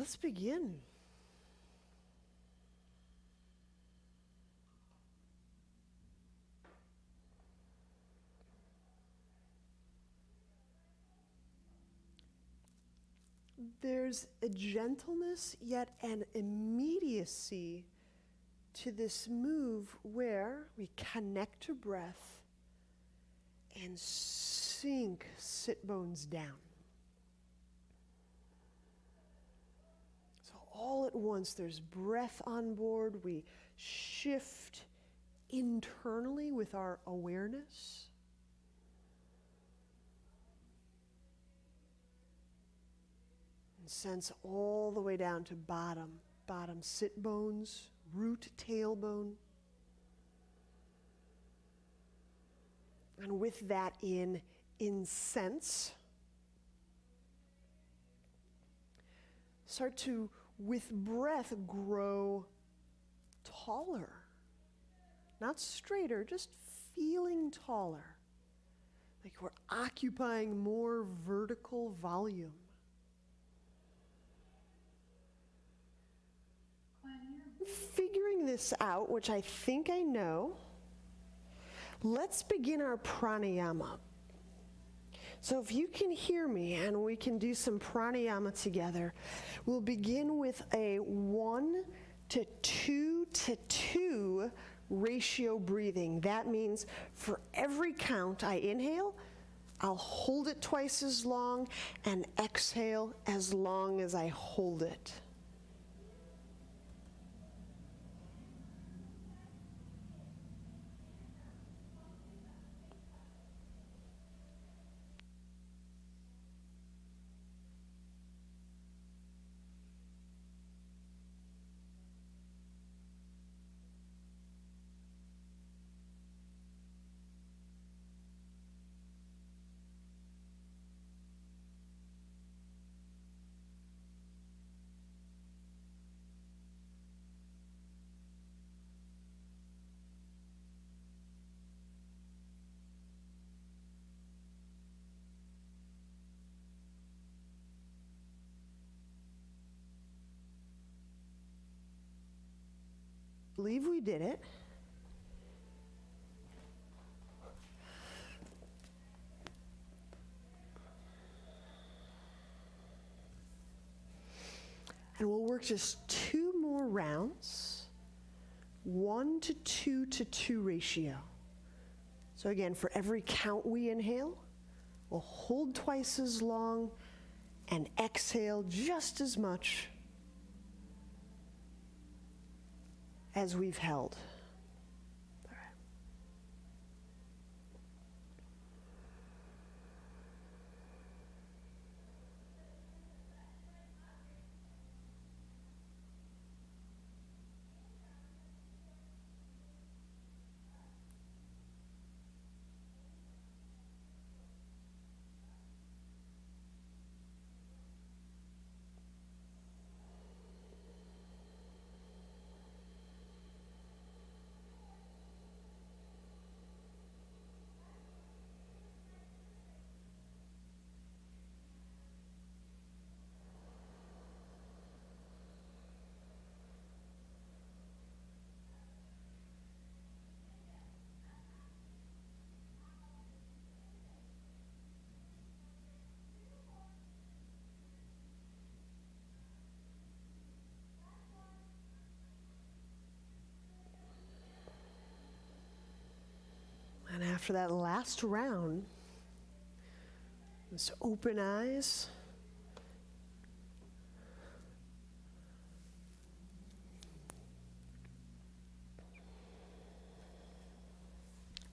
Let's begin. There's a gentleness, yet an immediacy to this move where we connect to breath and sink sit bones down. So all at once there's breath on board. We shift internally with our awareness. And sense all the way down to bottom sit bones, root tailbone. And with that in sense, start to, with breath, grow taller. Not straighter, just feeling taller. Like we're occupying more vertical volume. Figuring this out, which I think I know, let's begin our pranayama. So if you can hear me and we can do some pranayama together, we'll begin with a 1 to 2 to 2 ratio breathing. That means for every count I inhale, I'll hold it twice as long and exhale as long as I hold it. Believe we did it. And we'll work just 2 more rounds, 1 to 2 to 2 ratio. So again, for every count we inhale, we'll hold twice as long and exhale just as much as we've held. All right. And after that last round, just open eyes.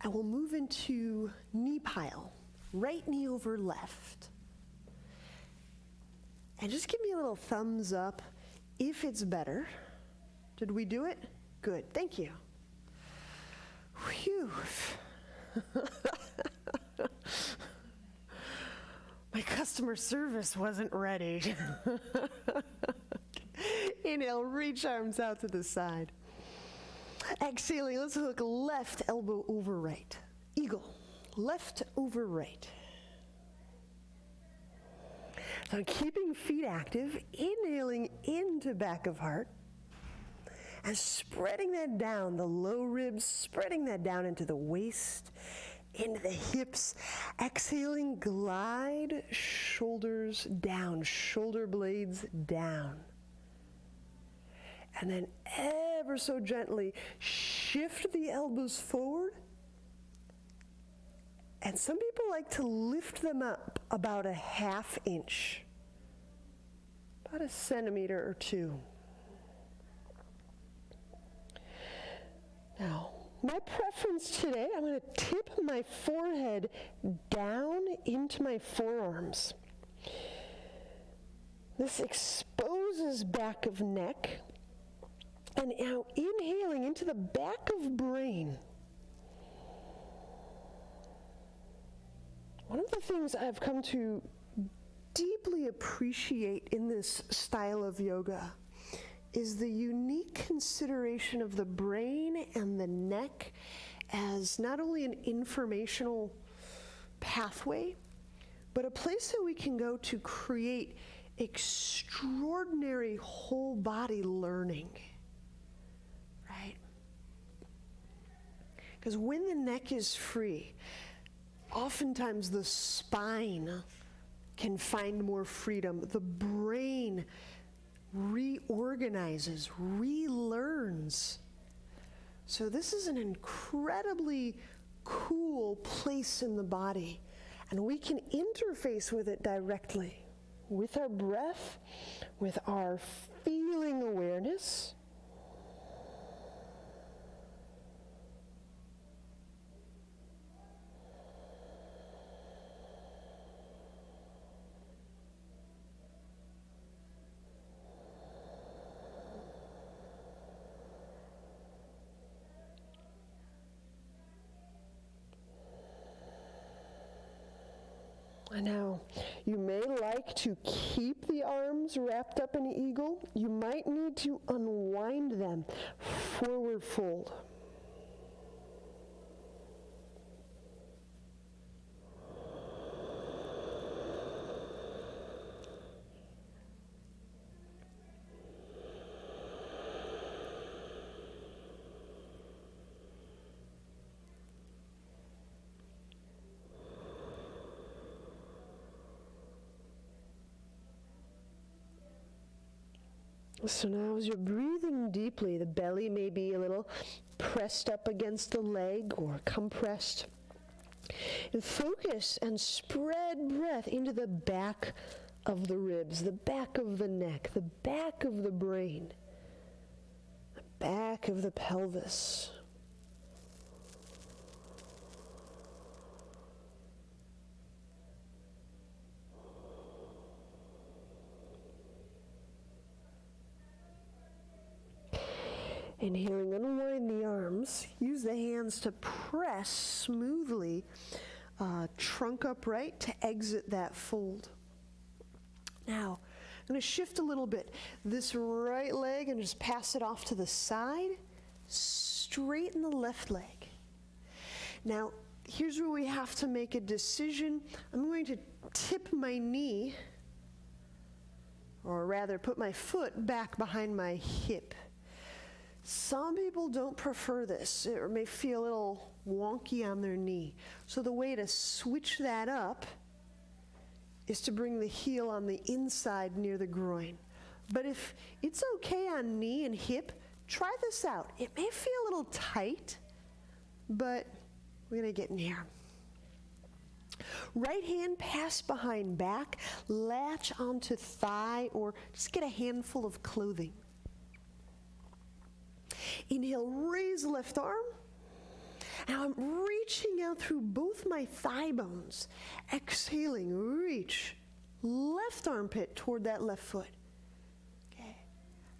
And we'll move into knee pile, right knee over left. And just give me a little thumbs up if it's better. Did we do it? Good, thank you. Whew. My customer service wasn't ready. Inhale, reach arms out to the side. Exhaling, let's hook left elbow over right. Eagle, left over right. So keeping feet active, inhaling into back of heart, and spreading that down, the low ribs, spreading that down into the waist, into the hips. Exhaling, glide shoulders down, shoulder blades down. And then ever so gently shift the elbows forward. And some people like to lift them up about a ½ inch, about 1 centimeter or 2. Now, my preference today, I'm going to tip my forehead down into my forearms. This exposes back of neck. And now inhaling into the back of brain. One of the things I've come to deeply appreciate in this style of yoga is the unique consideration of the brain and the neck as not only an informational pathway, but a place that we can go to create extraordinary whole body learning. Right? Because when the neck is free, oftentimes the spine can find more freedom. The brain reorganizes, relearns. So this is an incredibly cool place in the body, and we can interface with it directly with our breath, with our feeling awareness. And now, you may like to keep the arms wrapped up in an eagle. You might need to unwind them, forward fold. So now as you're breathing deeply, the belly may be a little pressed up against the leg or compressed. And focus and spread breath into the back of the ribs, the back of the neck, the back of the brain, the back of the pelvis. Inhaling, unwind the arms. Use the hands to press smoothly, trunk upright to exit that fold. Now, I'm going to shift a little bit. This right leg and just pass it off to the side. Straighten the left leg. Now, here's where we have to make a decision. I'm going to tip my knee, or rather put my foot back behind my hip. Some people don't prefer this, or may feel a little wonky on their knee. So the way to switch that up is to bring the heel on the inside near the groin. But if it's okay on knee and hip, try this out. It may feel a little tight, but we're going to get in here. Right hand pass behind back, latch onto thigh, or just get a handful of clothing. Inhale, raise left arm. Now I'm reaching out through both my thigh bones. Exhaling, reach left armpit toward that left foot. Okay.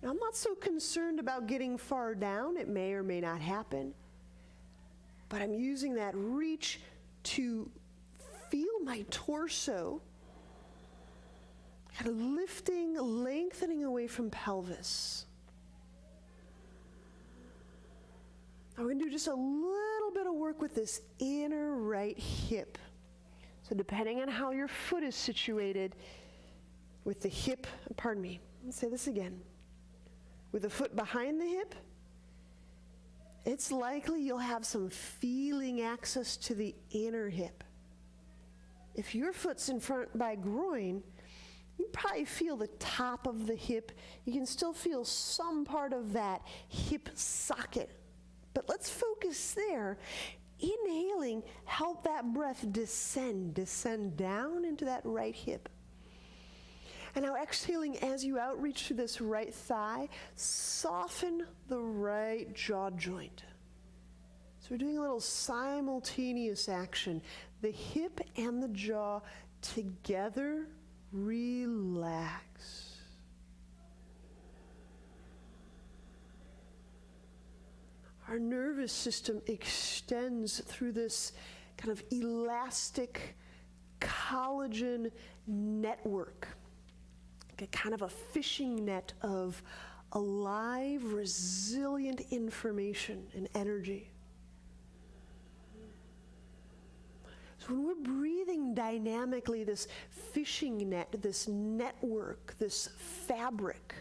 Now I'm not so concerned about getting far down. It may or may not happen. But I'm using that reach to feel my torso kind of lifting, lengthening away from pelvis. We're going to do just a little bit of work with this inner right hip. So depending on how your foot is situated, with the hip, pardon me, let's say this again. With the foot behind the hip, it's likely you'll have some feeling access to the inner hip. If your foot's in front by groin, you probably feel the top of the hip. You can still feel some part of that hip socket. But let's focus there. Inhaling, help that breath descend down into that right hip. And now exhaling as you outreach through this right thigh, soften the right jaw joint. So we're doing a little simultaneous action. The hip and the jaw together, relax. Our nervous system extends through this kind of elastic collagen network, like a kind of a fishing net of alive, resilient information and energy. So when we're breathing dynamically, this fishing net, this network, this fabric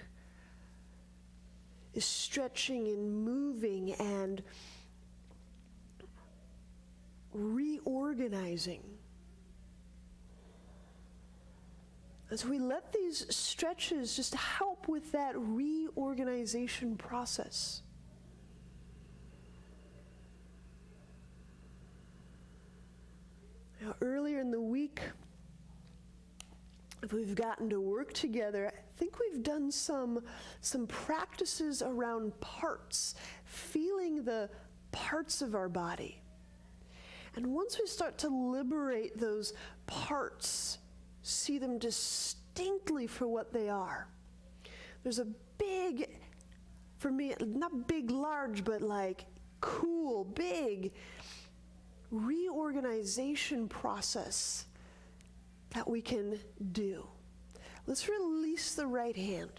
is stretching and moving and reorganizing. As we let these stretches just help with that reorganization process. Now, earlier in the week, if we've gotten to work together, I think we've done some practices around parts, feeling the parts of our body. And once we start to liberate those parts, see them distinctly for what they are, there's a big, for me, not big, large, but like cool, big reorganization process that we can do. Let's release the right hand.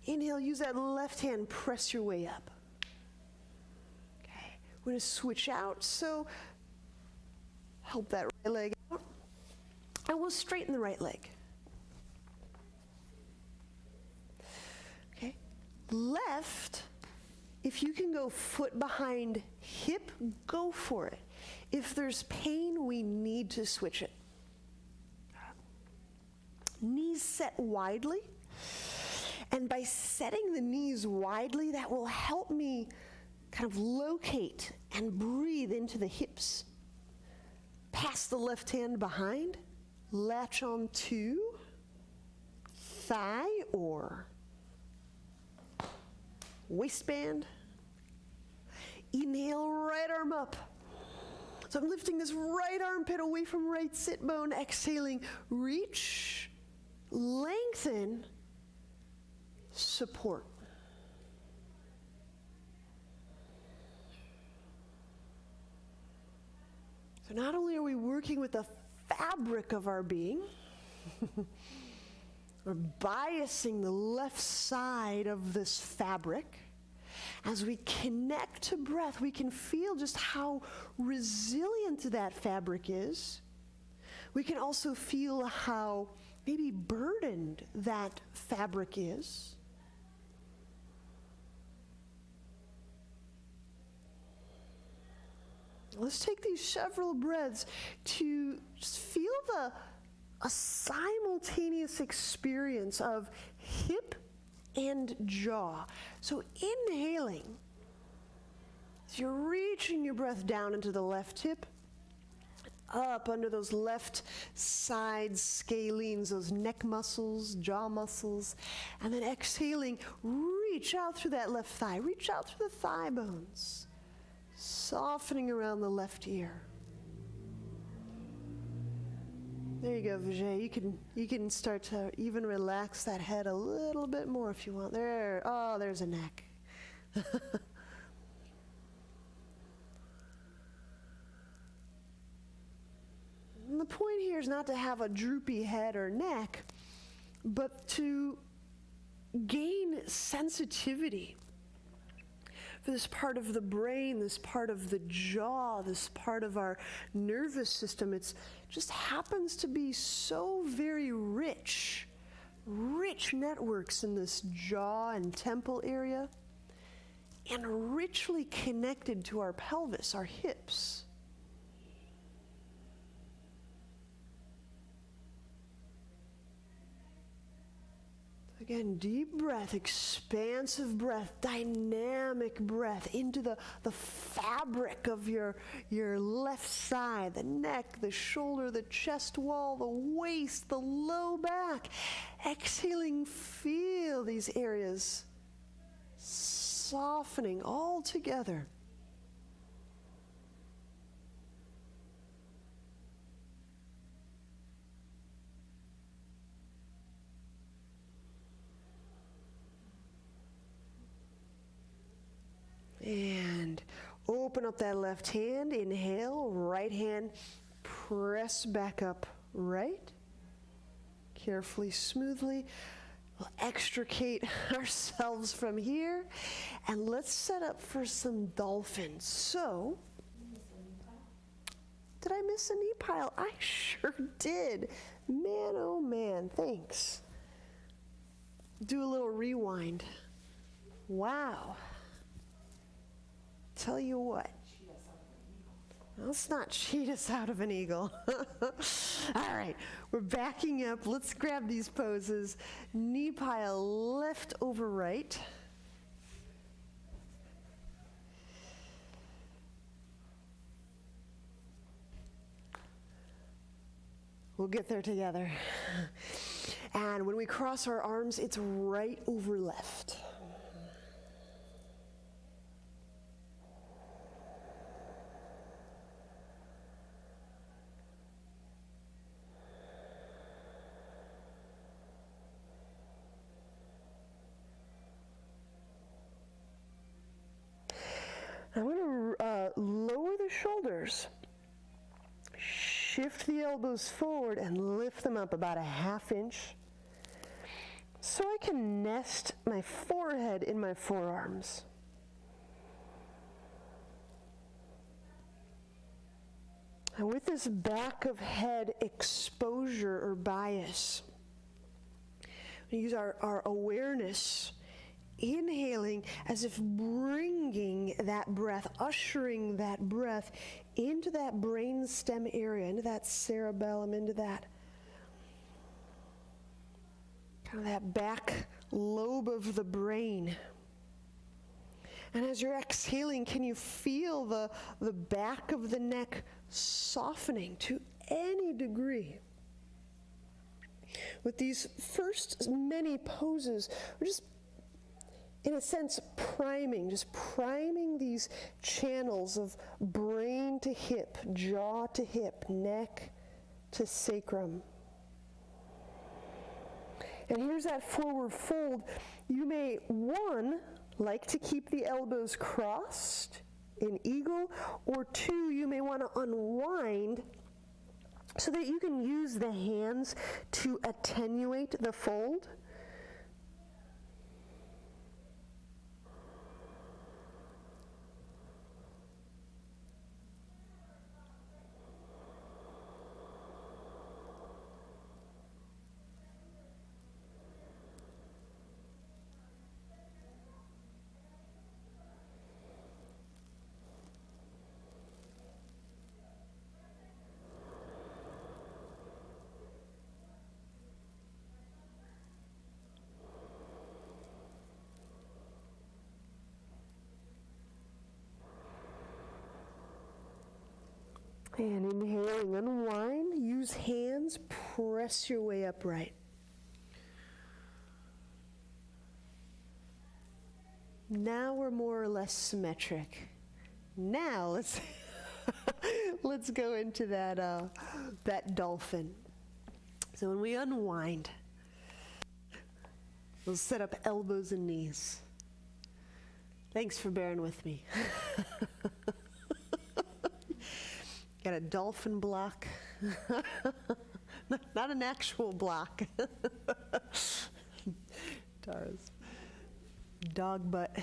Inhale, use that left hand, press your way up. Okay, we're going to switch out, so help that right leg out. And we'll straighten the right leg. Okay, left, if you can go foot behind hip, go for it. If there's pain, we need to switch it. Knees set widely. And by setting the knees widely, that will help me kind of locate and breathe into the hips. Pass the left hand behind. Latch on to thigh or waistband. Inhale, right arm up. So I'm lifting this right armpit away from right sit bone. Exhaling, reach, lengthen, support. So not only are we working with the fabric of our being, we're biasing the left side of this fabric. As we connect to breath, we can feel just how resilient that fabric is. We can also feel how maybe burdened that fabric is. Let's take these several breaths to just feel a simultaneous experience of hip and jaw. So inhaling, as you're reaching your breath down into the left hip, up under those left side scalenes, those neck muscles, jaw muscles, and then exhaling, reach out through that left thigh, reach out through the thigh bones, softening around the left ear. There you go, Vijay. You can start to even relax that head a little bit more if you want. There, oh, there's a neck. And the point here is not to have a droopy head or neck, but to gain sensitivity for this part of the brain, this part of the jaw, this part of our nervous system. It just happens to be so very rich rich networks in this jaw and temple area, and richly connected to our pelvis, our hips. Again, deep breath, expansive breath, dynamic breath into the fabric of your left side, the neck, the shoulder, the chest wall, the waist, the low back. Exhaling, feel these areas softening all together. And open up that left hand, inhale, right hand, press back up, right. Carefully, smoothly, we'll extricate ourselves from here, and let's set up for some dolphin. So, did I miss a knee pile? I sure did. Man, oh man, thanks. Do a little rewind. Wow. Tell you what, let's not cheat us out of an eagle. All right, we're backing up. Let's grab these poses. Knee pile left over right. We'll get there together. And when we cross our arms, it's right over left. I'm going to lower the shoulders, shift the elbows forward, and lift them up about a ½ inch so I can nest my forehead in my forearms. And with this back of head exposure or bias, we use our awareness, inhaling as if bringing that breath, ushering that breath into that brain stem area, into that cerebellum, into that kind of that back lobe of the brain. And as you're exhaling, can you feel the back of the neck softening to any degree? With these first many poses, we're just, in a sense, priming these channels of brain to hip, jaw to hip, neck to sacrum. And here's that forward fold. You may, one, like to keep the elbows crossed in eagle, or two, you may want to unwind so that you can use the hands to attenuate the fold. And inhaling, unwind, use hands, press your way upright. Now we're more or less symmetric. Now let's let's go into that dolphin. So when we unwind, we'll set up elbows and knees. Thanks for bearing with me. Got a dolphin block. Not an actual block. Tara's dog butt.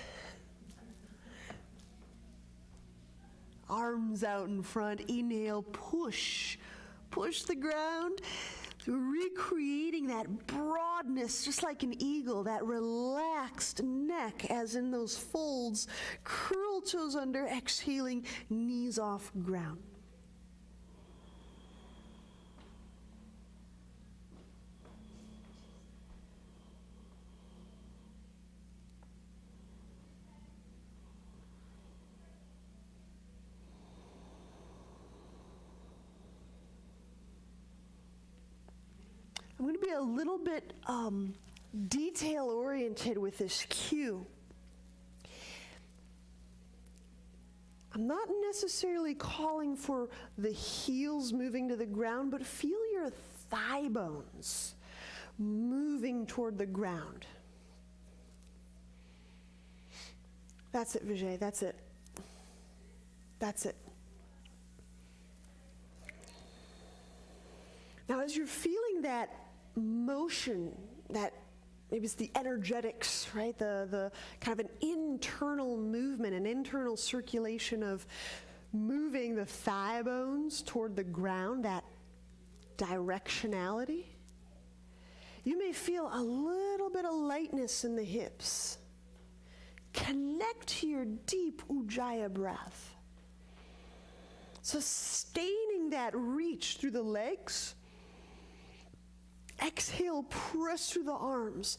Arms out in front. Inhale, push. Push the ground. Recreating that broadness, just like an eagle, that relaxed neck as in those folds, curl toes under, exhaling, knees off ground. I'm going to be a little bit detail-oriented with this cue. I'm not necessarily calling for the heels moving to the ground, but feel your thigh bones moving toward the ground. That's it, Vijay, that's it. That's it. Now, as you're feeling that motion, that maybe it's the energetics, right? The kind of an internal movement, an internal circulation of moving the thigh bones toward the ground, that directionality. You may feel a little bit of lightness in the hips. Connect to your deep Ujjayi breath. Sustaining that reach through the legs. Exhale, press through the arms.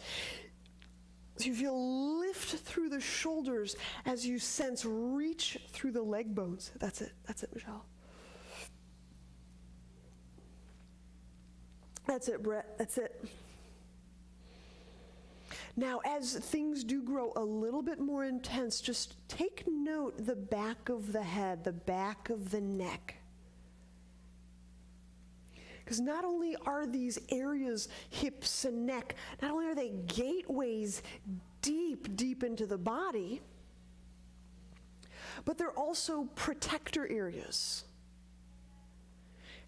So you feel lift through the shoulders as you sense reach through the leg bones. That's it, Michelle. That's it, Brett, that's it. Now, as things do grow a little bit more intense, just take note the back of the head, the back of the neck. Because not only are these areas, hips and neck, not only are they gateways deep, deep into the body, but they're also protector areas.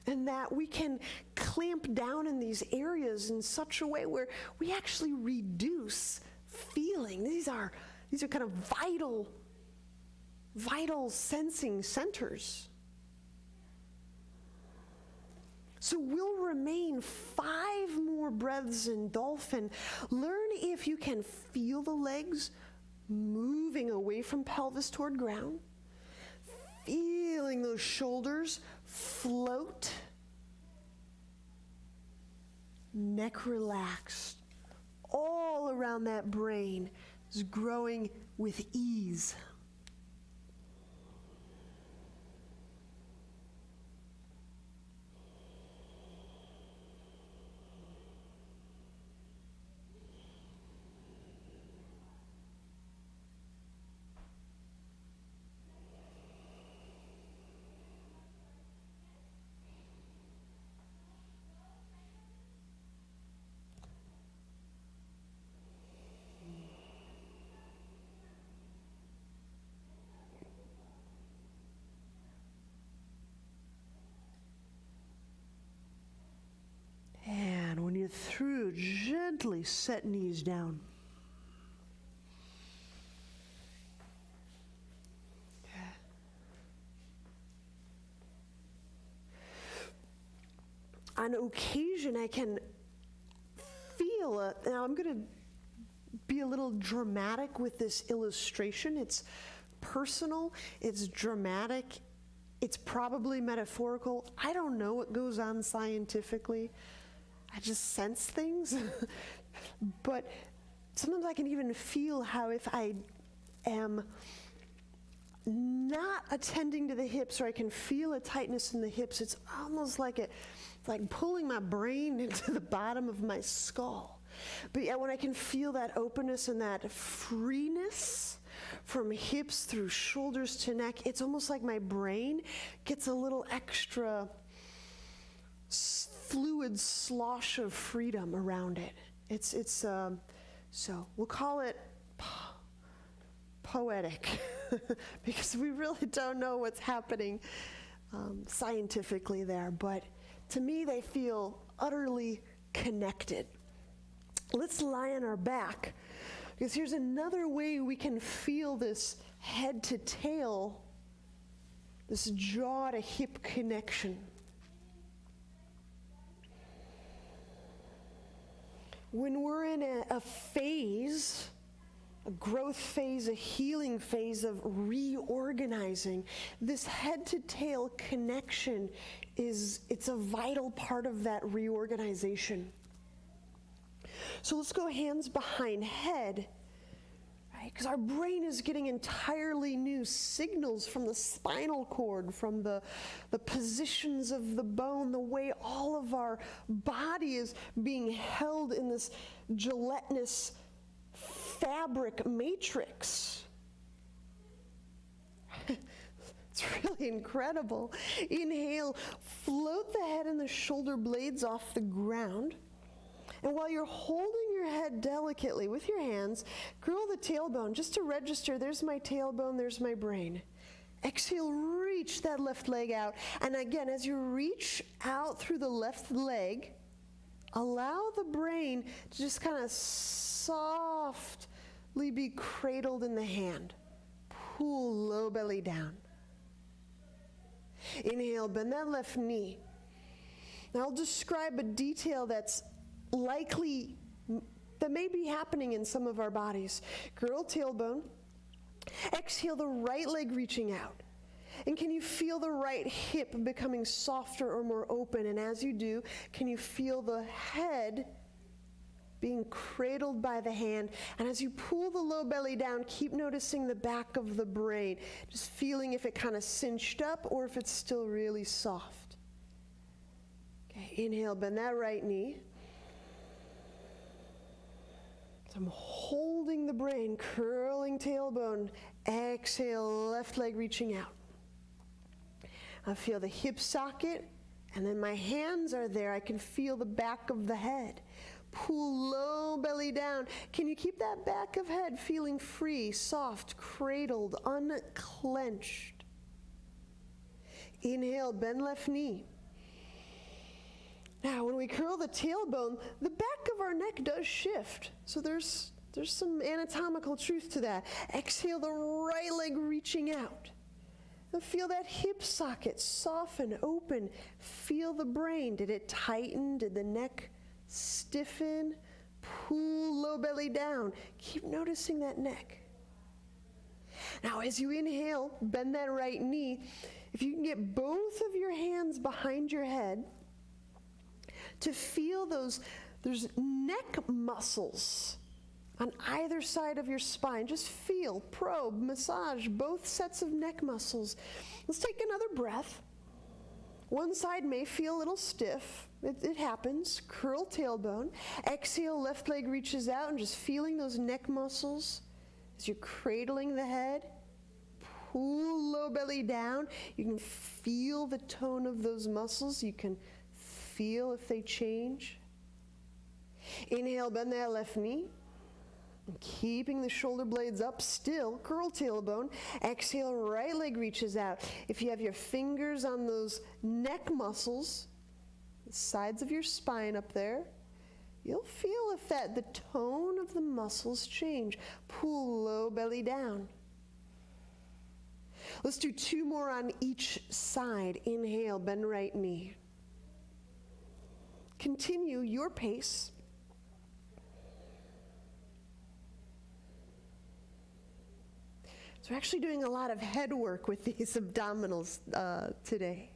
And that we can clamp down in these areas in such a way where we actually reduce feeling. These are kind of vital sensing centers. So we'll remain 5 more breaths in Dolphin. Learn if you can feel the legs moving away from pelvis toward ground. Feeling those shoulders float. Neck relaxed. All around that brain is growing with ease. And when you're through, gently set knees down. On occasion, I can feel, now I'm going to be a little dramatic with this illustration. It's personal, it's dramatic, it's probably metaphorical. I don't know what goes on scientifically. I just sense things. But sometimes I can even feel how if I am not attending to the hips, or I can feel a tightness in the hips, it's almost like it's like pulling my brain into the bottom of my skull. But yet when I can feel that openness and that freeness from hips through shoulders to neck, it's almost like my brain gets a little extra fluid slosh of freedom around it. So we'll call it poetic because we really don't know what's happening scientifically there, but to me they feel utterly connected. Let's lie on our back, because here's another way we can feel this head to tail, this jaw to hip connection. when we're in a phase, a growth phase, a healing phase of reorganizing, this head to tail connection it's a vital part of that reorganization. So let's go hands behind head, right? Because our brain is getting entirely new signals from the spinal cord, from the positions of the bone, the way all of our body is being held in this gelatinous fabric matrix. It's really incredible. Inhale, float the head and the shoulder blades off the ground. And while you're holding your head delicately with your hands, curl the tailbone just to register, there's my tailbone, there's my brain. Exhale, reach that left leg out. And again, as you reach out through the left leg, allow the brain to just kind of softly be cradled in the hand. Pull low belly down. Inhale, bend that left knee. Now I'll describe a detail that may be happening in some of our bodies. Curl tailbone. Exhale, the right leg reaching out. And can you feel the right hip becoming softer or more open? And as you do, can you feel the head being cradled by the hand? And as you pull the low belly down, keep noticing the back of the brain, just feeling if it kind of cinched up or if it's still really soft. Okay, inhale, bend that right knee. So I'm holding the brain, curling tailbone. Exhale, left leg reaching out. I feel the hip socket, and then my hands are there. I can feel the back of the head. Pull low belly down. Can you keep that back of head feeling free, soft, cradled, unclenched? Inhale, bend left knee. Now, when we curl the tailbone, the back of our neck does shift. So there's some anatomical truth to that. Exhale, the right leg reaching out. And feel that hip socket soften, open. Feel the brain. Did it tighten? Did the neck stiffen? Pull low belly down. Keep noticing that neck. Now, as you inhale, bend that right knee. If you can get both of your hands behind your head, to feel there's neck muscles on either side of your spine. Just feel, probe, massage both sets of neck muscles. Let's take another breath. One side may feel a little stiff. It happens. Curl tailbone. Exhale, left leg reaches out, and just feeling those neck muscles as you're cradling the head. Pull low belly down. You can feel the tone of those muscles. You can feel if they change. Inhale, bend that left knee. And keeping the shoulder blades up still, curl tailbone. Exhale, right leg reaches out. If you have your fingers on those neck muscles, the sides of your spine up there, you'll feel if the tone of the muscles change. Pull low belly down. Let's do two more on each side. Inhale, bend right knee. Continue your pace. So we're actually doing a lot of head work with these abdominals today.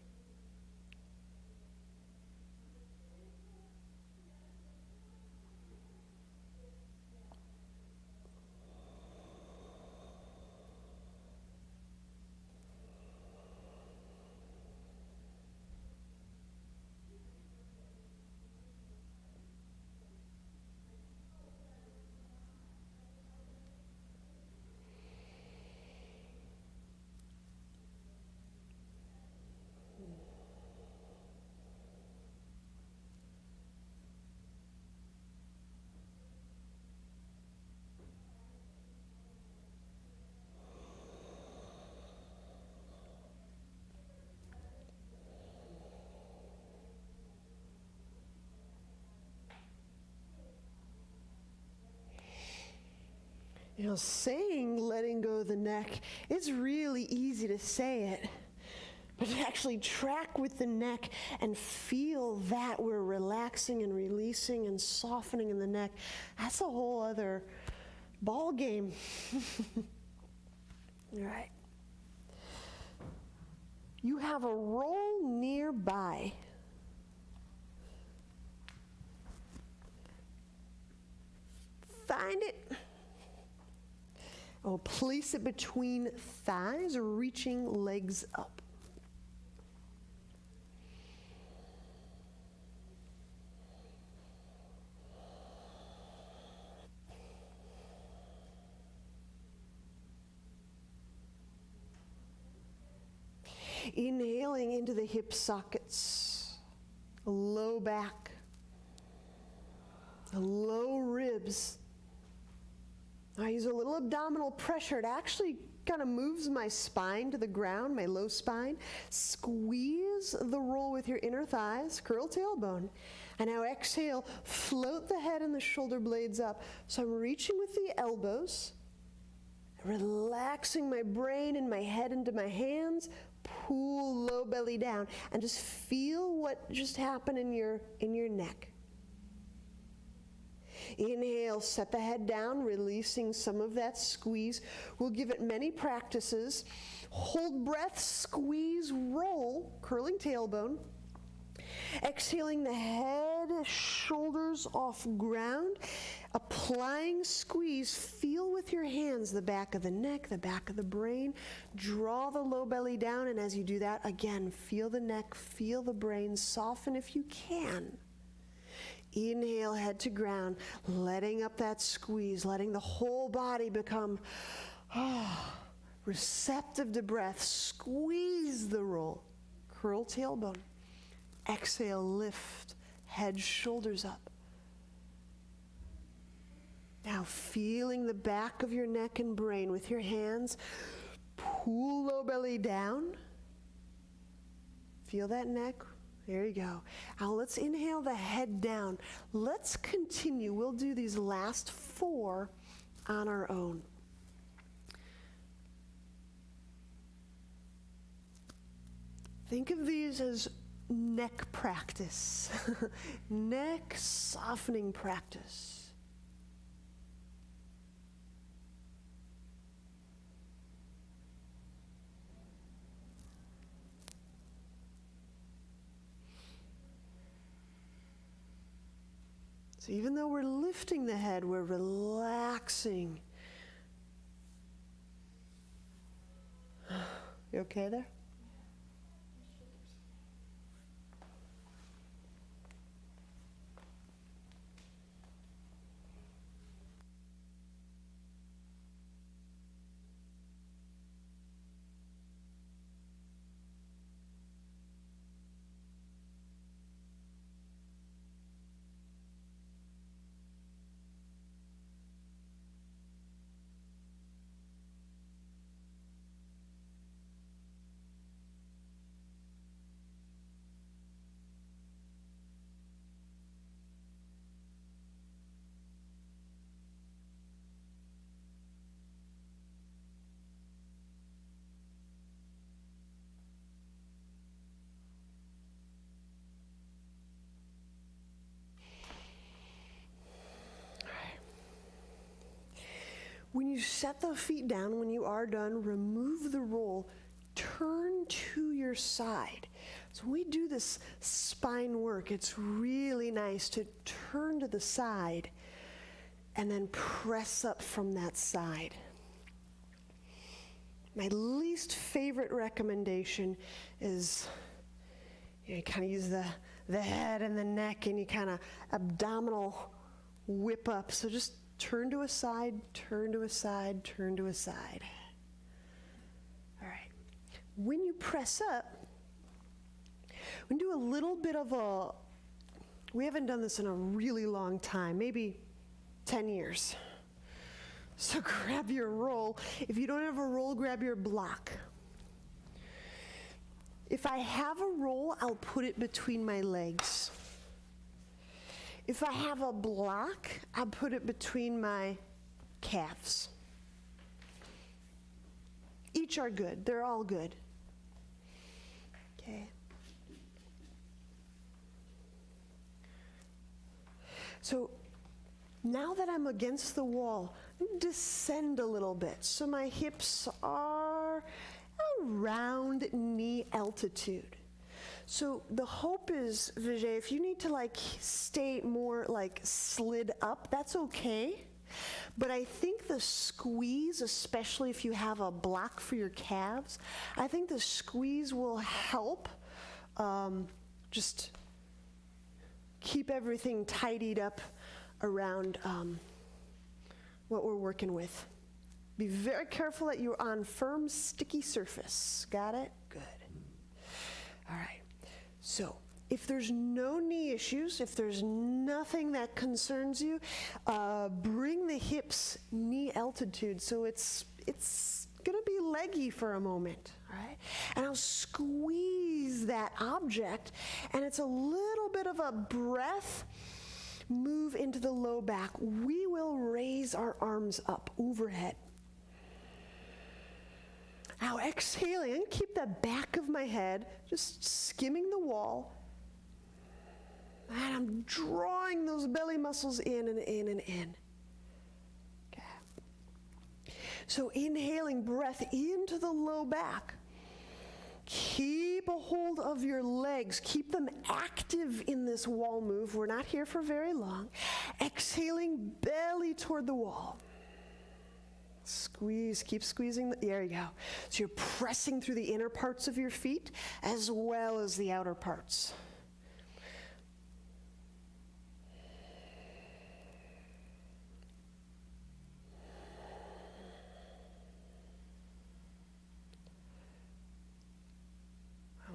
You know, saying letting go of the neck, it's really easy to say it. but actually track with the neck and feel that we're relaxing and releasing and softening in the neck. That's a whole other ball game. All right. You have a roll nearby. Find it. Oh, place it between thighs, reaching legs up. Inhaling into the hip sockets, low back, low ribs. I use a little abdominal pressure. It actually kind of moves my spine to the ground, my low spine. Squeeze the roll with your inner thighs, curl tailbone. And now exhale, float the head and the shoulder blades up. So I'm reaching with the elbows, relaxing my brain and my head into my hands, pull low belly down, and just feel what just happened in your neck. Inhale, set the head down, releasing some of that squeeze. We'll give it many practices. Hold breath, squeeze, roll, curling tailbone. Exhaling the head, shoulders off ground. Applying squeeze, feel with your hands the back of the neck, the back of the brain. Draw the low belly down, and as you do that, again, feel the neck, feel the brain, soften if you can. Inhale, head to ground, letting up that squeeze, letting the whole body become receptive to breath. Squeeze the roll, curl tailbone. Exhale, lift, head, shoulders up. Now feeling the back of your neck and brain with your hands, pull low belly down. Feel that neck. There you go. Now let's inhale the head down. Let's continue. We'll do these last 4 on our own. Think of these as neck practice, neck softening practice. So even though we're lifting the head, we're relaxing. You okay there? When you set the feet down, when you are done, remove the roll, turn to your side. So when we do this spine work, it's really nice to turn to the side and then press up from that side. My least favorite recommendation is you kind of use the head and the neck and you kind of abdominal whip up. So just turn to a side, turn to a side, turn to a side. All right. When you press up, we do a little bit of we haven't done this in a really long time, maybe 10 years. So grab your roll. If you don't have a roll, grab your block. If I have a roll, I'll put it between my legs. If I have a block, I'll put it between my calves. Each are good. They're all good. Okay. So now that I'm against the wall, descend a little bit. So my hips are around knee altitude. So the hope is, Vijay, if you need to like stay more like slid up, that's okay. But I think the squeeze, especially if you have a block for your calves, I think the squeeze will help just keep everything tidied up around what we're working with. Be very careful that you're on firm, sticky surface. Got it? Good. All right. So if there's no knee issues, if there's nothing that concerns you, bring the hips knee altitude. So it's going to be leggy for a moment, all right? And I'll squeeze that object, and it's a little bit of a breath move into the low back. We will raise our arms up overhead. Now exhaling, keep the back of my head just skimming the wall. And I'm drawing those belly muscles in and in and in. Okay. So inhaling breath into the low back. Keep a hold of your legs. Keep them active in this wall move. We're not here for very long. Exhaling, belly toward the wall. Squeeze, keep squeezing. There you go. So you're pressing through the inner parts of your feet as well as the outer parts.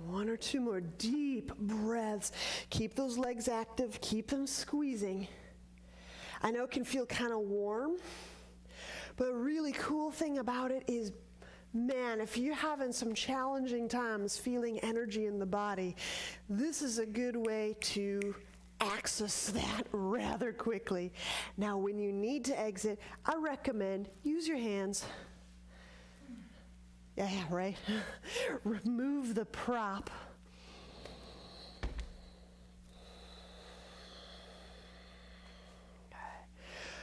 One or two more deep breaths. Keep those legs active. Keep them squeezing. I know it can feel kind of warm, but a really cool thing about it is, man, if you're having some challenging times feeling energy in the body, this is a good way to access that rather quickly. Now, when you need to exit, I recommend use your hands. Yeah, right? Remove the prop.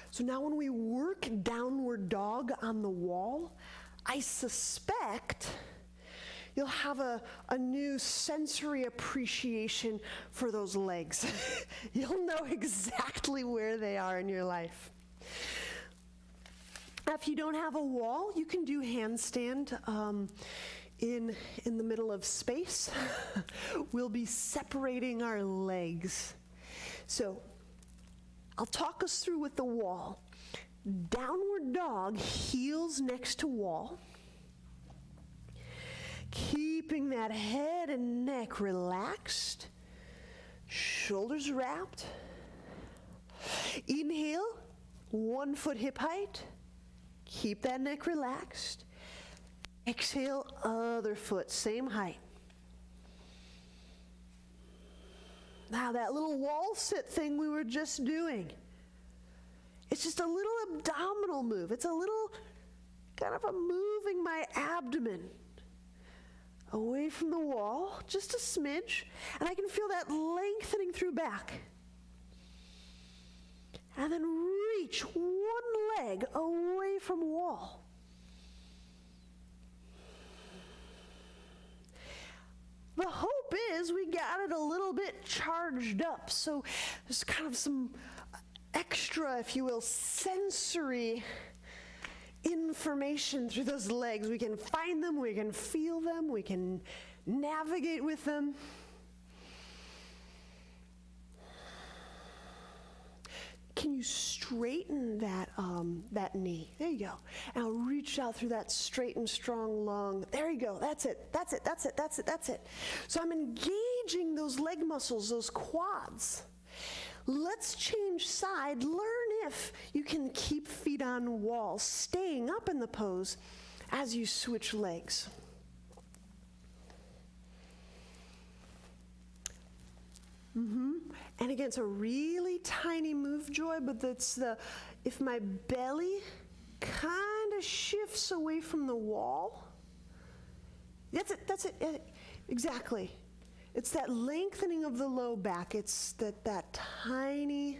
So now when we work downward dog on the wall, I suspect you'll have a new sensory appreciation for those legs. You'll know exactly where they are in your life. If you don't have a wall, you can do handstand in the middle of space. We'll be separating our legs. So I'll talk us through with the wall. Downward dog, heels next to wall. Keeping that head and neck relaxed. Shoulders wrapped. Inhale, 1 foot hip height. Keep that neck relaxed. Exhale, other foot, same height. Now that little wall sit thing we were just doing, it's just a little abdominal move. It's a little kind of a moving my abdomen away from the wall, just a smidge, and I can feel that lengthening through back. And then reach one leg away from wall. The hope is we got it a little bit charged up. So there's kind of some extra, if you will, sensory information through those legs. We can find them, we can feel them, we can navigate with them. Can you straighten that knee? There you go. And I'll reach out through that straight and strong lung. There you go. That's it. That's it. That's it. That's it. That's it. So I'm engaging those leg muscles, those quads. Let's change side. Learn if you can keep feet on wall, staying up in the pose as you switch legs. And again, it's a really tiny move, Joy, but that's if my belly kind of shifts away from the wall, that's it. Exactly. It's that lengthening of the low back. It's that tiny,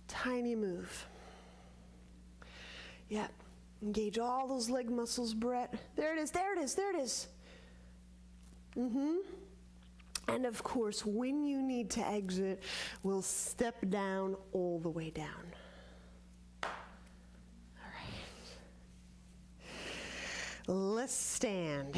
tiny move. Yeah. Engage all those leg muscles, Brett. There it is, there it is, there it is. And of course, when you need to exit, we'll step down all the way down. All right. Let's stand.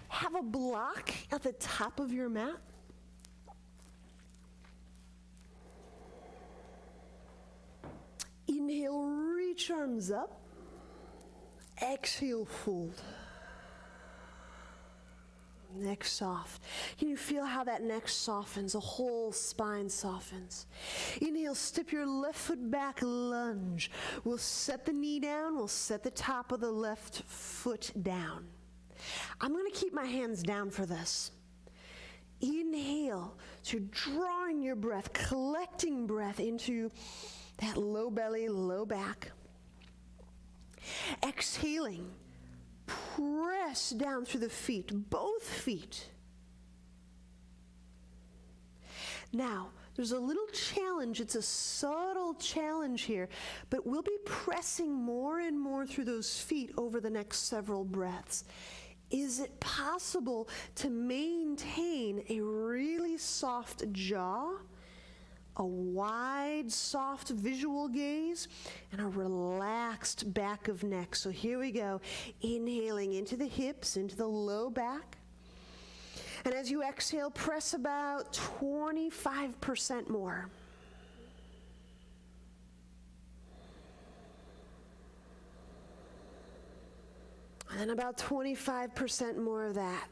Have a block at the top of your mat. Inhale, reach arms up. Exhale, fold. Neck soft. Can you feel how that neck softens? The whole spine softens. Inhale, step your left foot back, lunge. We'll set the knee down. We'll set the top of the left foot down. I'm going to keep my hands down for this. Inhale. So you're drawing your breath, collecting breath into that low belly, low back. Exhaling. Press down through the feet, both feet. Now, there's a little challenge. It's a subtle challenge here, but we'll be pressing more and more through those feet over the next several breaths. Is it possible to maintain a really soft jaw, a wide, soft visual gaze, and a relaxed back of neck? So here we go. Inhaling into the hips, into the low back. And as you exhale, press about 25% more. And then about 25% more of that.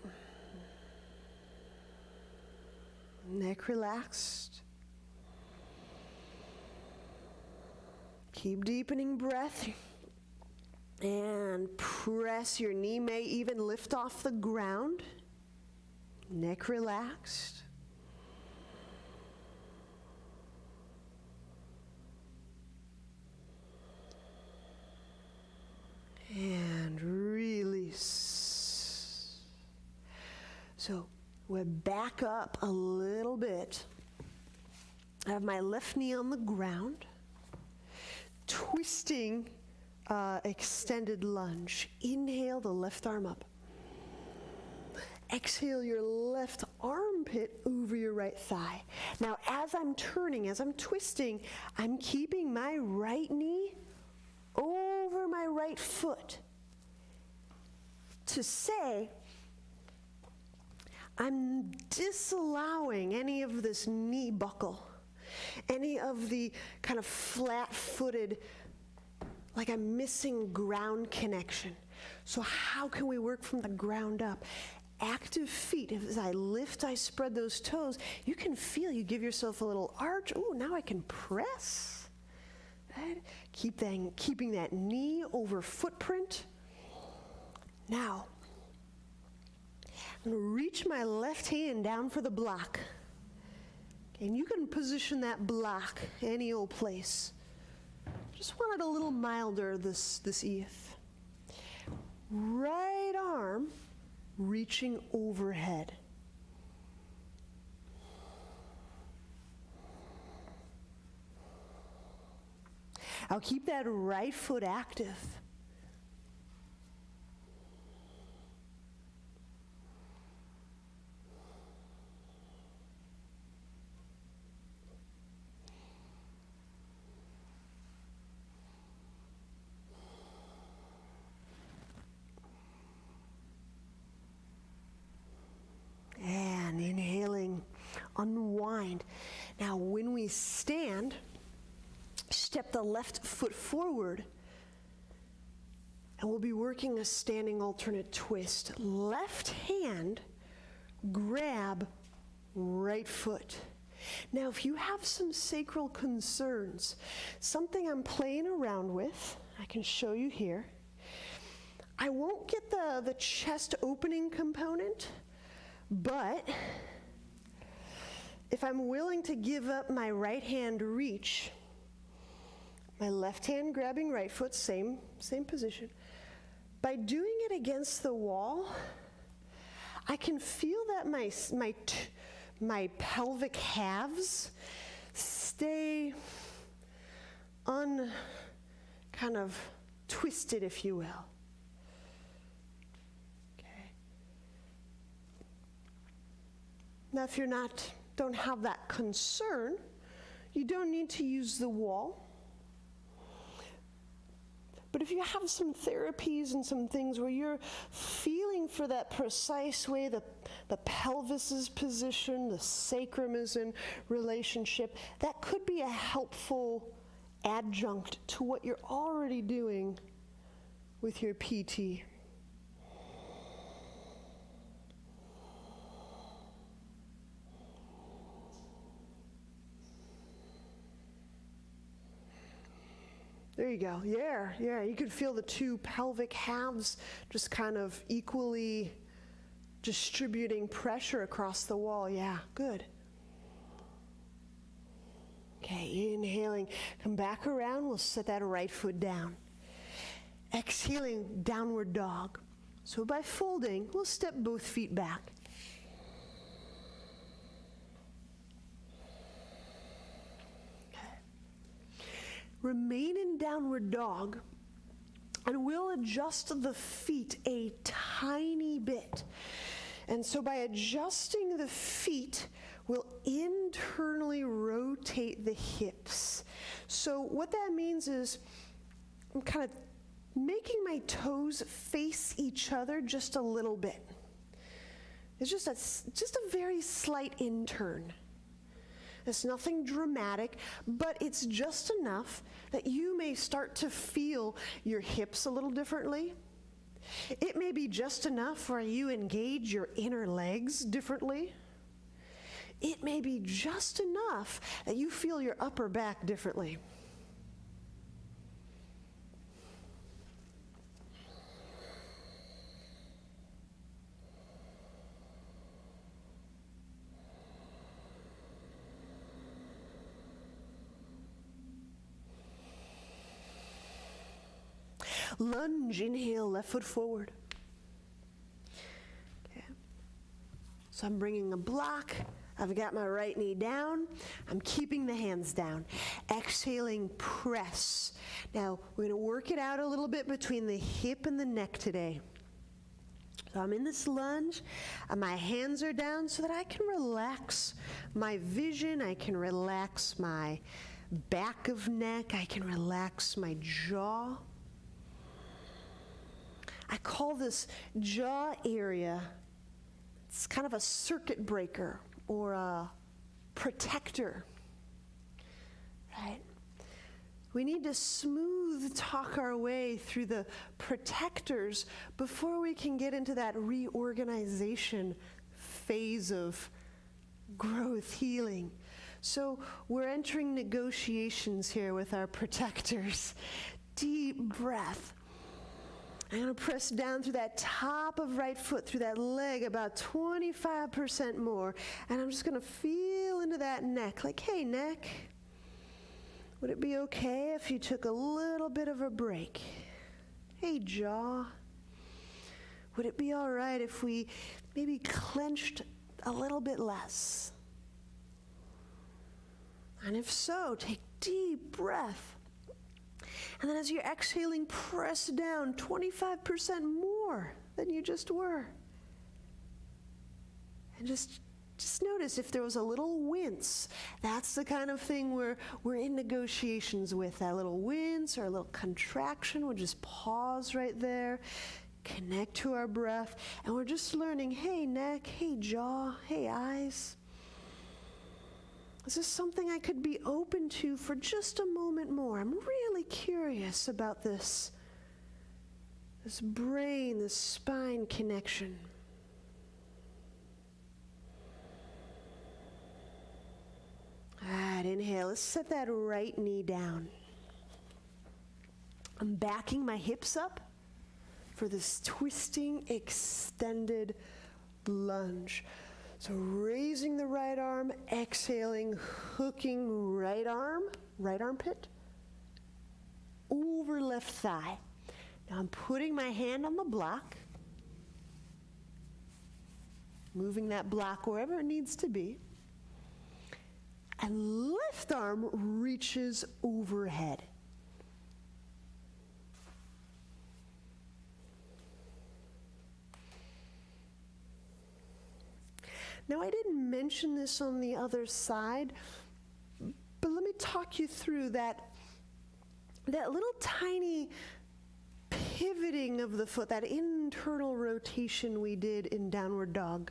Neck relaxed. Keep deepening breath. And press. Your knee may even lift off the ground. Neck relaxed. And release. So we'll back up a little bit. I have my left knee on the ground. Twisting extended lunge. Inhale the left arm up. Exhale your left armpit over your right thigh. Now as I'm turning, as I'm twisting, I'm keeping my right knee over my right foot to say I'm disallowing any of this knee buckle, any of the kind of flat-footed, like I'm missing ground connection. So how can we work from the ground up? Active feet. As I lift, I spread those toes. You can feel, you give yourself a little arch. Oh, now I can press. Right? Keeping that knee over footprint. Now, I'm going to reach my left hand down for the block. And you can position that block any old place. Just want it a little milder this EF. Right arm reaching overhead. I'll keep that right foot active. And inhaling, unwind. Now when we stand, step the left foot forward, and we'll be working a standing alternate twist. Left hand, grab right foot. Now, if you have some sacral concerns, something I'm playing around with, I can show you here. I won't get the chest opening component, but if I'm willing to give up my right hand reach, my left hand grabbing right foot, same position, by doing it against the wall, I can feel that my pelvic halves stay kind of twisted, if you will. Okay. Now, if you don't have that concern, you don't need to use the wall. But if you have some therapies and some things where you're feeling for that precise way the pelvis is positioned, the sacrum is in relationship, that could be a helpful adjunct to what you're already doing with your PT. There you go. Yeah. You could feel the two pelvic halves just kind of equally distributing pressure across the wall. Yeah, good. Okay, inhaling. Come back around. We'll set that right foot down. Exhaling, downward dog. So by folding, we'll step both feet back. Remain in downward dog, and we'll adjust the feet a tiny bit. And so by adjusting the feet, we'll internally rotate the hips. So what that means is I'm kind of making my toes face each other just a little bit. It's just a very slight intern. It's nothing dramatic, but it's just enough that you may start to feel your hips a little differently. It may be just enough where you engage your inner legs differently. It may be just enough that you feel your upper back differently. Lunge, inhale, left foot forward. Okay. So I'm bringing a block. I've got my right knee down. I'm keeping the hands down. Exhaling, press. Now, we're going to work it out a little bit between the hip and the neck today. So I'm in this lunge, and my hands are down so that I can relax my vision. I can relax my back of neck. I can relax my jaw. I call this jaw area, it's kind of a circuit breaker or a protector, right? We need to smooth talk our way through the protectors before we can get into that reorganization phase of growth, healing. So we're entering negotiations here with our protectors. Deep breath. I'm going to press down through that top of right foot, through that leg about 25% more. And I'm just going to feel into that neck. Like, hey, neck, would it be okay if you took a little bit of a break? Hey, jaw, would it be all right if we maybe clenched a little bit less? And if so, take deep breath. And then as you're exhaling, press down 25% more than you just were. And just notice if there was a little wince. That's the kind of thing we're in negotiations with. That little wince or a little contraction. We'll just pause right there, connect to our breath, and we're just learning, hey, neck, hey, jaw, hey, eyes. Is this something I could be open to for just a moment more? I'm really curious about this brain, this spine connection. All right, inhale. Let's set that right knee down. I'm backing my hips up for this twisting, extended lunge. So raising the right arm, exhaling, hooking right armpit, over left thigh. Now I'm putting my hand on the block, moving that block wherever it needs to be, and left arm reaches overhead. Now, I didn't mention this on the other side, but let me talk you through that little tiny pivoting of the foot, that internal rotation we did in downward dog.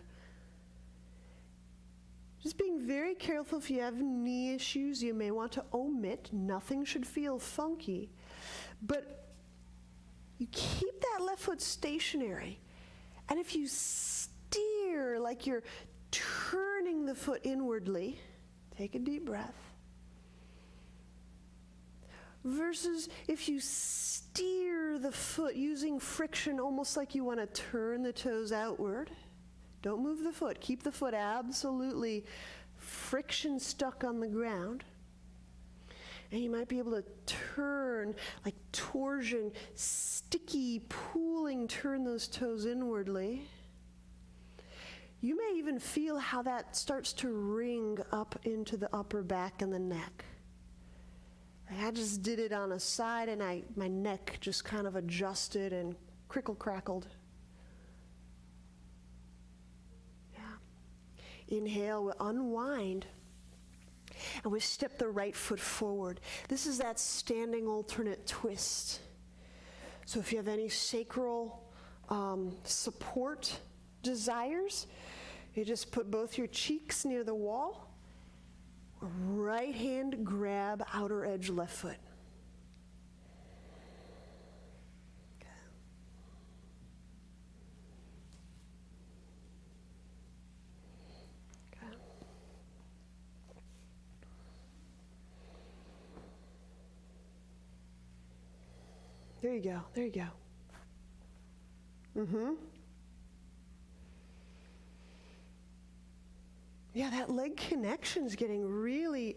Just being very careful. If you have knee issues, you may want to omit. Nothing should feel funky. But you keep that left foot stationary. And if you steer like you're turning the foot inwardly, take a deep breath. Versus if you steer the foot using friction almost like you want to turn the toes outward. Don't move the foot. Keep the foot absolutely friction stuck on the ground. And you might be able to turn, like torsion, sticky, pooling, turn those toes inwardly. You may even feel how that starts to ring up into the upper back and the neck. I just did it on a side and my neck just kind of adjusted and crickle-crackled. Yeah. Inhale, we unwind, and we step the right foot forward. This is that standing alternate twist. So if you have any sacral support desires, you just put both your cheeks near the wall. Right hand grab outer edge left foot. Okay. Okay. There you go. There you go. Mm-hmm. Yeah, that leg connection's getting really,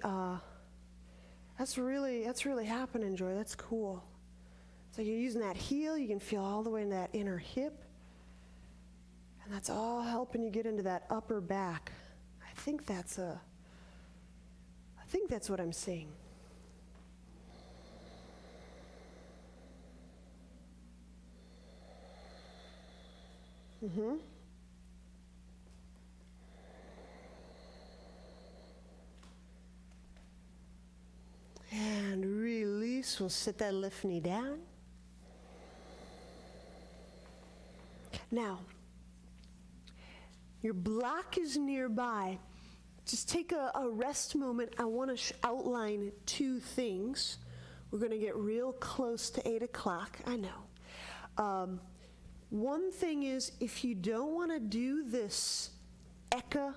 that's really happening, Joy. That's cool. So you're using that heel, you can feel all the way in that inner hip. And that's all helping you get into that upper back. I think that's what I'm seeing. Mm-hmm. And release. We'll sit that left knee down. Now, your block is nearby. Just take a rest moment. I want to outline two things. We're going to get real close to 8 o'clock. I know. One thing is, if you don't want to do this Eka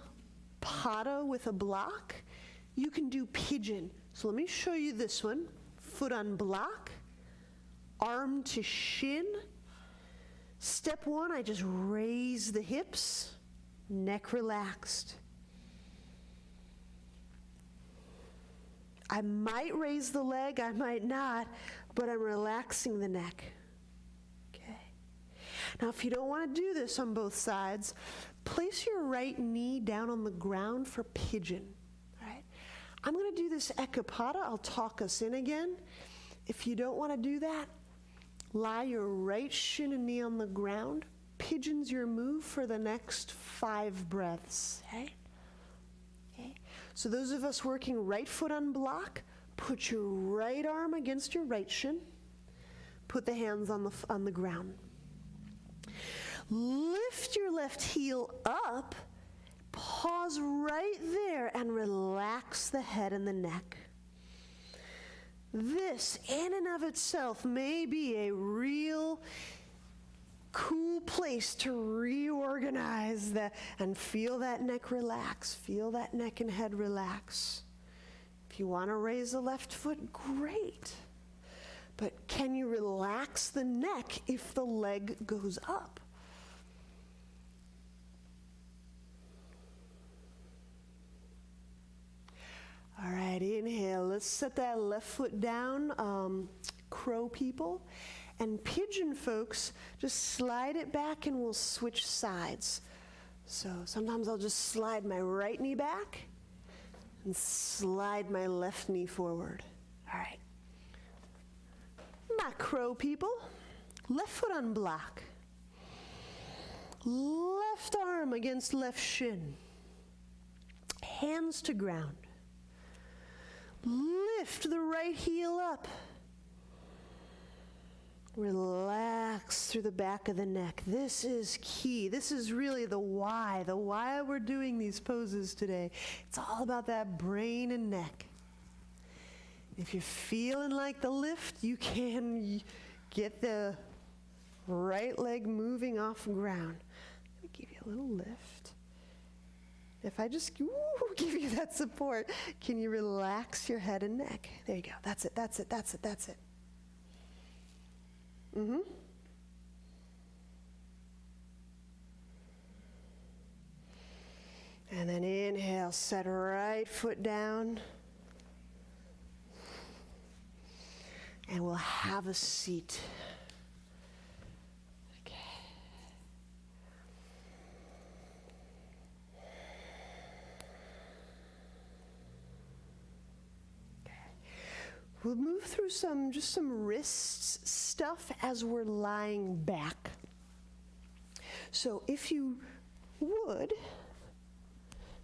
Pada with a block, you can do Pigeon. So let me show you this one. Foot on block, arm to shin. Step one, I just raise the hips, neck relaxed. I might raise the leg, I might not, but I'm relaxing the neck. Okay. Now, if you don't want to do this on both sides, place your right knee down on the ground for Pigeon. I'm going to do this Eka Pada. I'll talk us in again. If you don't want to do that, lie your right shin and knee on the ground. Pigeon's your move for the next 5 breaths. Okay? Okay. So those of us working right foot on block, put your right arm against your right shin. Put the hands on the ground. Lift your left heel up. Pause right there and relax the head and the neck. This, in and of itself, may be a real cool place to reorganize and feel that neck relax. Feel that neck and head relax. If you want to raise the left foot, great. But can you relax the neck if the leg goes up? All right, inhale. Let's set that left foot down, crow people. And pigeon folks, just slide it back and we'll switch sides. So sometimes I'll just slide my right knee back and slide my left knee forward. All right. Not crow people. Left foot on block. Left arm against left shin. Hands to ground. Lift the right heel up. Relax through the back of the neck. This is key. This is really the why we're doing these poses today. It's all about that brain and neck. If you're feeling like the lift, you can get the right leg moving off the ground. Let me give you a little lift. If I just give you that support, can you relax your head and neck? There you go. That's it, that's it, that's it, that's it. Mm-hmm. And then inhale, set right foot down. And we'll have a seat. Okay. We'll move through some wrist stuff as we're lying back. So if you would,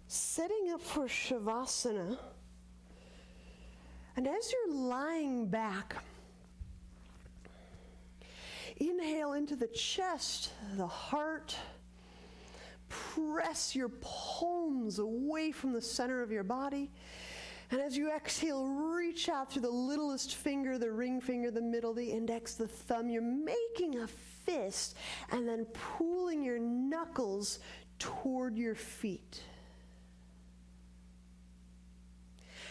setting up for Shavasana, and as you're lying back, inhale into the chest, the heart. Press your palms away from the center of your body. And as you exhale, reach out through the littlest finger, the ring finger, the middle, the index, the thumb. You're making a fist and then pulling your knuckles toward your feet.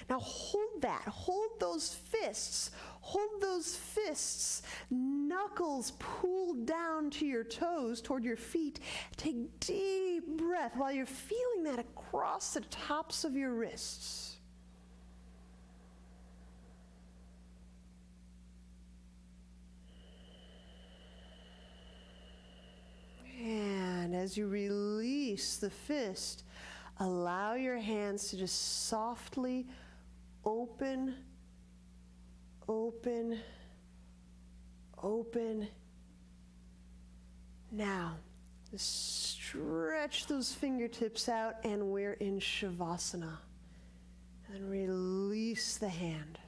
Now hold that, hold those fists, knuckles pulled down to your toes, toward your feet. Take deep breath while you're feeling that across the tops of your wrists. And as you release the fist, allow your hands to just softly open, open, open. Now, stretch those fingertips out and we're in Shavasana. And release the hand.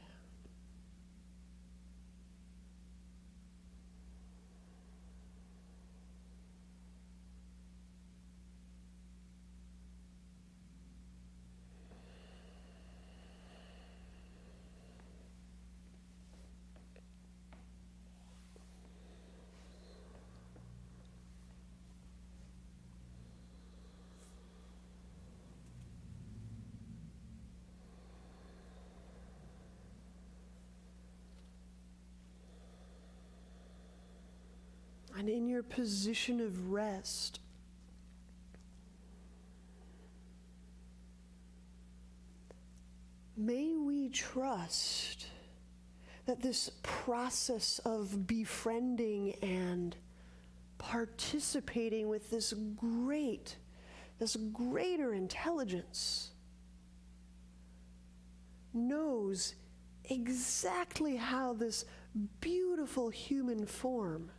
And in your position of rest, may we trust that this process of befriending and participating with this greater intelligence knows exactly how this beautiful human form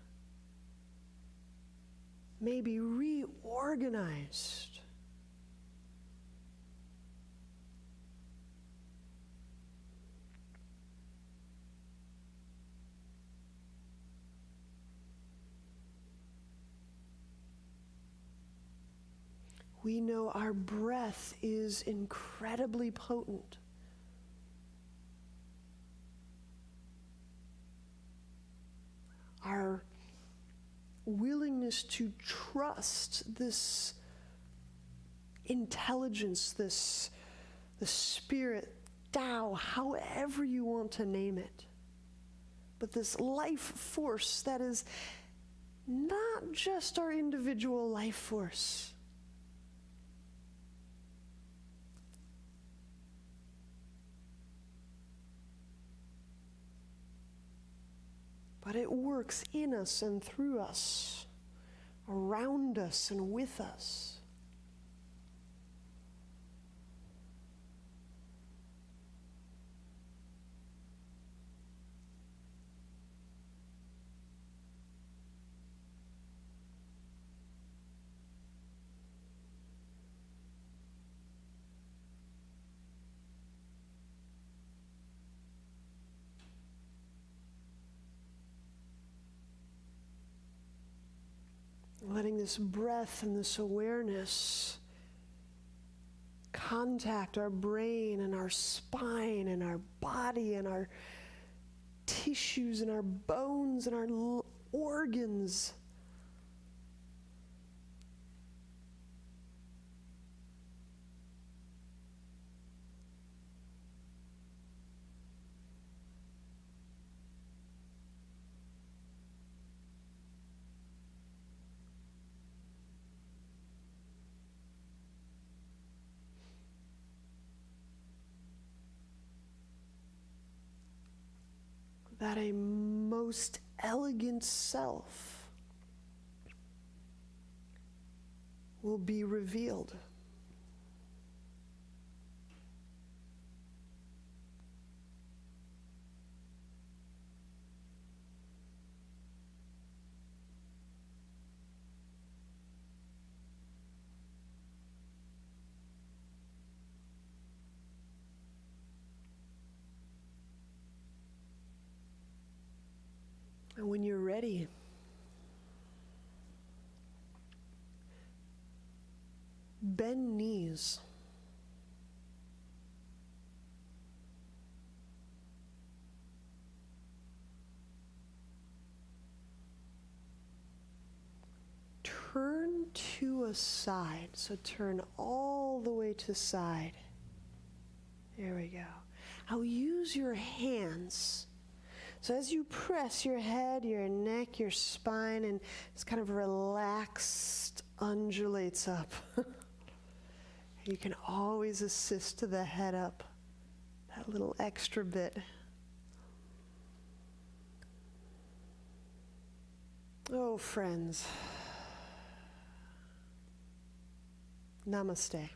may be reorganized. We know our breath is incredibly potent. Our willingness to trust this intelligence, the spirit, Tao, however you want to name it. But this life force that is not just our individual life force. but it works in us and through us, around us and with us. Letting this breath and this awareness contact our brain and our spine and our body and our tissues and our bones and our organs. That a most elegant self will be revealed. And when you're ready, bend knees. Turn to a side, so turn all the way to side. There we go. Now use your hands. So as you press your head, your neck, your spine, and it's kind of relaxed, undulates up. You can always assist to the head up, that little extra bit. Oh, friends. Namaste.